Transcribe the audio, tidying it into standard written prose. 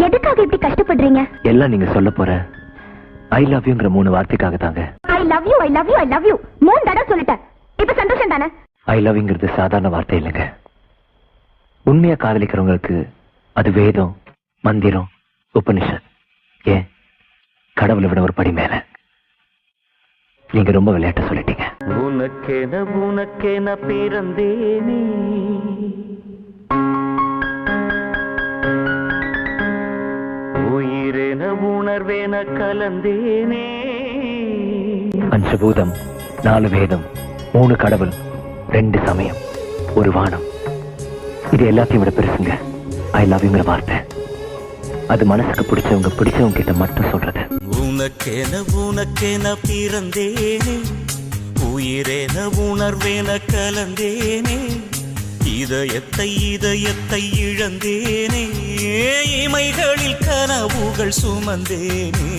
எதுக்காக இப்படி கஷ்டப்படுறீங்க? எல்லாம் நீங்க சொல்ல போற ஐ லவ் யூங்கிற 3 வார்த்தைக்காக தாங்க. I love you, I love you, I love you 3 தடவை சொல்லிட்டேன். இப்ப சந்தோஷம் தானே? ஐ லவ்ங்கிறது சாதாரண வார்த்தை இல்லைங்க. உண்மையா காதலிக்கிறவங்களுக்கு அது வேதம், மந்திரம், உபனிஷத், ஏன் கடவுளை விட ஒரு படி மேல. நீங்க ரொம்ப விளையாட்ட சொல்லிட்டீங்க. உனக்கென பிறந்தேனே, உயிரென உணர்வேன கலந்தேனே. 5 பூதம், 4 வேதம், 3 கடவுள், 2 சமயம், 1 வானம். இது எல்லாத்தையும் விட பெருசுங்க ஐ லவ் யூங்கிற வார்த்தை. அது மனசுக்கு பிடிச்சவங்க கிட்ட மட்டும் சொல்றது. உனக்கென பிறந்தேனே, உயிரென உணர்வேன கலந்தேனே. இதயத்தை இழந்தேனே, இமைகளில் கனவுகள் சுமந்தேனே.